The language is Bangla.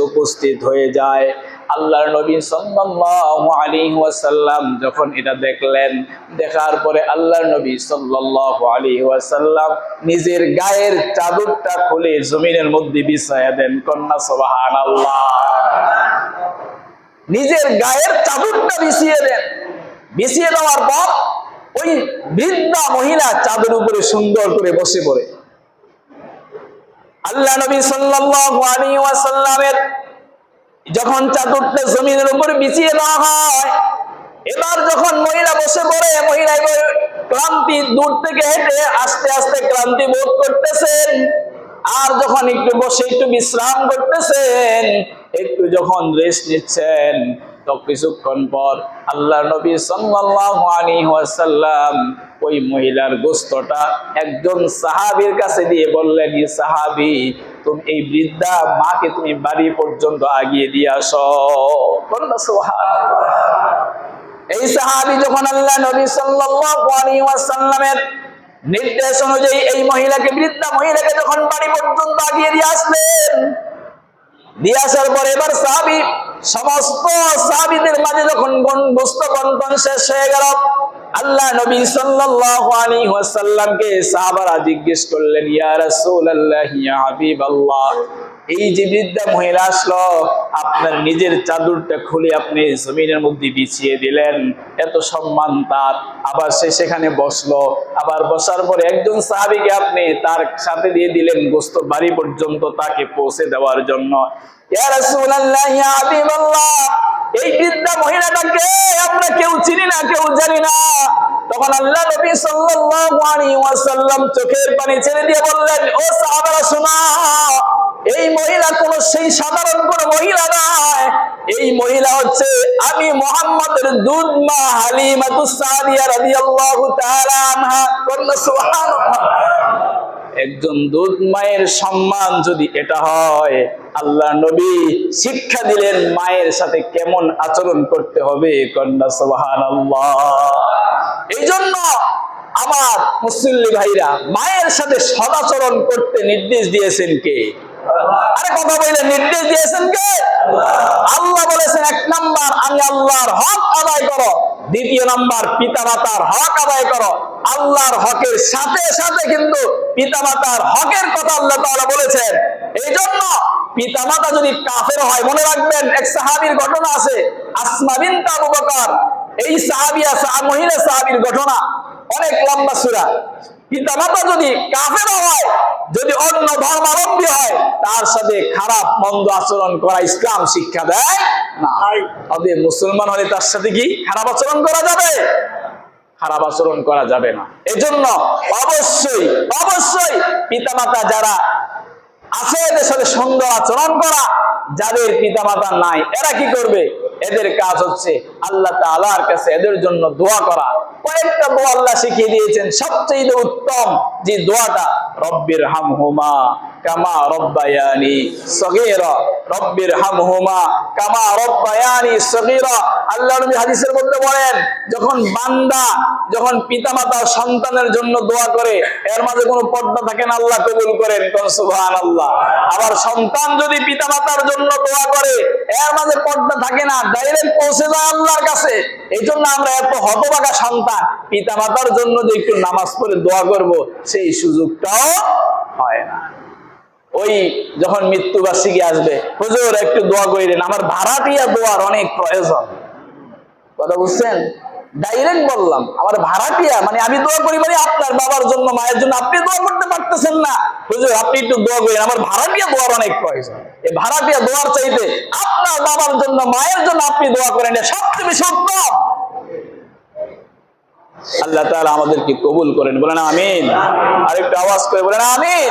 উপস্থিত হয়ে যায়। আল্লাহর নবী সাল্লাল্লাহু আলাইহি ওয়াসাল্লাম যখন এটা দেখলেন, দেখার পরে আল্লাহর নবী সাল্লাল্লাহু আলাইহি ওয়াসাল্লাম নিজের গায়ের চাদরটা খুলে জমিনের মধ্যে বিছায়া দেন। কন্যা সুবহানাল্লাহ। নিজের গায়ের চাদরটা বিছিয়ে দেন। বিছিয়ে দেওয়ার পর ওই বৃদ্ধা মহিলা চাদর উপরে সুন্দর করে বসে পড়ে। আল্লাহ নবী সাল্লাল্লাহু আলাইহি ওয়াসাল্লামের যখন চাদরটা জমিনের উপরে বিছিয়ে দেওয়া হয়, এবার যখন মহিলা বসে পড়ে, মহিলা ক্লান্তি দূর থেকে হেঁটে আস্তে আস্তে ক্লান্তি বোধ করতেছেন। আর যখন একটু বসে একটু বিশ্রাম করতেছেন, একটু যখন রেস্ট নিচ্ছেন, তো কিছুক্ষণ পর আল্লাহর নবী সাল্লাল্লাহু আলাইহি ওয়াসাল্লাম ওই মহিলার গোশতটা একজন সাহাবীর কাছে দিয়ে বললেন, এই সাহাবী, তুমি এই বৃদ্ধা মাকে তুমি বাড়ি পর্যন্ত আগিয়ে দিয়ে আসো। সুবহানাল্লাহ। এই সাহাবী যখন আল্লাহ নবী সাল্লাল্লাহু আলাইহি ওয়াসাল্লামের নির্দেশ অনুযায়ী এই মহিলাকে, বৃদ্ধা মহিলাকে যখন বাড়ি পর্যন্ত আগিয়ে দিয়ে আসলেন, দিয়ে আসার পরে এবার সাহাবী, সমস্ত সাহাবীদের মাঝে যখন গোশত বন্টন শেষ হয়ে গেল, আল্লাহ নবী সাল্লাল্লাহু আলাইহি ওয়াসাল্লামকে সাহাবারা জিজ্ঞেস করলেন, ইয়া রাসূলুল্লাহ, ইয়া হাবিবাল্লাহ, এই যে বৃদ্ধা মহিলা আসলো, আপনার নিজের চাদরটা খুলে আপনি জমিনের মধ্যে বিছিয়ে দিলেন, এত সম্মান তার, আবার সে সেখানে বসলো, আবার বসার পরে একজন সাহাবীকে আপনি তার সাথে দিয়ে দিলেন গোশত বাড়ি পর্যন্ত তাকে পৌঁছে দেওয়ার জন্য। ইয়া রাসূলুল্লাহ, ইয়া হাবিবাল্লাহ, এই বৃদ্ধা মহিলাটাকে আমরা কেউ চিনি না, কেউ জানি না। তখন আল্লাহ নবী সাল্লাল্লাহু আলাইহি ওয়াসাল্লাম চোখের পানি ছেড়ে দিয়ে বললেন, ও সাহাবারা শোনো, এই মহিলা কোন সেই সাধারণ কোন মহিলা নয়, এই মহিলা হচ্ছে আমি মুহাম্মদের দুধ মা হালিমাতুস সাদিয়া রাদিয়াল্লাহু তাআলা আনহা। সুবহানাল্লাহ। একজন দুধ মায়ের সম্মান যদি এটা হয়, আল্লাহ নবী শিক্ষা দিলেন মায়ের সাথে কেমন আচরণ করতে হবে। কন্যা সুবহানাল্লাহ। এই জন্য আমার মুসল্লি ভাইরা, মায়ের সাথে সদাচরণ করতে নির্দেশ দিয়েছেন কে? আরে কথা বললেন, নির্দেশ দিয়েছেন কে? আল্লাহ বলেছেন, এক নাম্বার আমি আল্লাহর হক আদায় করো, দ্বিতীয় নাম্বার পিতামাতার হক আদায় করো। আল্লাহর হকের সাথে সাথে কিন্তু পিতামাতার হকের কথা আল্লাহ তাআলা বলেছেন। এই জন্য পিতামাতা যদি কাফের হয়, মনে রাখবেন এক সাহাবীর ঘটনা আছে, আসমা বিনত আবু বকর। এই সাহাবিয়া মহিলা সাহাবীর ঘটনা অনেক লম্বা সূরা। পিতামাতা যদি কাফের হয়, যদি অন্য ধর্মাবলম্বী হয়, তার সাথে খারাপ মন্দ আচরণ করা ইসলাম শিক্ষা দেয় না। তবে মুসলমান হলে তার সাথে কি খারাপ আচরণ করা যাবে? খারাপ আচরণ করা যাবে না। এজন্য অবশ্যই অবশ্যই পিতামাতা যারা আছে এদের সাথে সুন্দর আচরণ করা। যাদের পিতামাতা নাই, এরা কি করবে? এদের কাজ হচ্ছে আল্লাহ তাআলার কাছে এদের জন্য দোয়া করা। কয়েকটা দোয়া আল্লাহ শিখিয়ে দিয়েছেন, সবচেয়ে উত্তম যে দোয়াটা, রব্বির হামহুমা কামা রব্বায়ানি সগীরা, রব্বির হামহুমা কামা রব্বায়ানি সগীরা। আল্লাহ নবী হাদিসের মধ্যে বলেন, যখন বান্দা যখন পিতামাতা সন্তানের জন্য দোয়া করে, এর মাঝে কোনো পর্দা থাকে না, আল্লাহ কবুল করেন। সুবহানাল্লাহ। আবার সন্তান যদি পিতামাতার জন্য দোয়া করে, এর মাঝে পর্দা থাকে না, ডাইরেক্ট পৌঁছে যায় আল্লাহর কাছে। এই জন্য আমরা এত হতভাগা সন্তান, পিতামাতার জন্য যে একটু নামাজ পড়ে দোয়া করব, সেই সুযোগটাও হয় না। ওই যখন মৃত্যুবার্ষিকী আসবে, হুজুর একটু দোয়া করিলেন, আমার ভাড়াটিয়া দোয়ার অনেক প্রয়োজন। কথা বুঝছেন? ডাইরেক্ট বললাম, আমার ভাড়াটিয়া, মানে আমি দোয়া করি মানে আপনার বাবার জন্য, মায়ের জন্য। আপনি দোয়া করতে পারতেছেন না, হুজুর আপনি একটু দোয়া করেন, আমার ভাড়াটিয়া দোয়ার অনেক প্রয়োজন। এই ভাড়াটিয়া দোয়ার চাইতে আপনার বাবার জন্য, মায়ের জন্য আপনি দোয়া করেন, সবচেয়ে বেশি উত্তম। আল্লাহ তাআলা আমাদেরকে কবুল করেন, বলেন আমিন। আরেকটু আওয়াজ করে বলেন আমিন।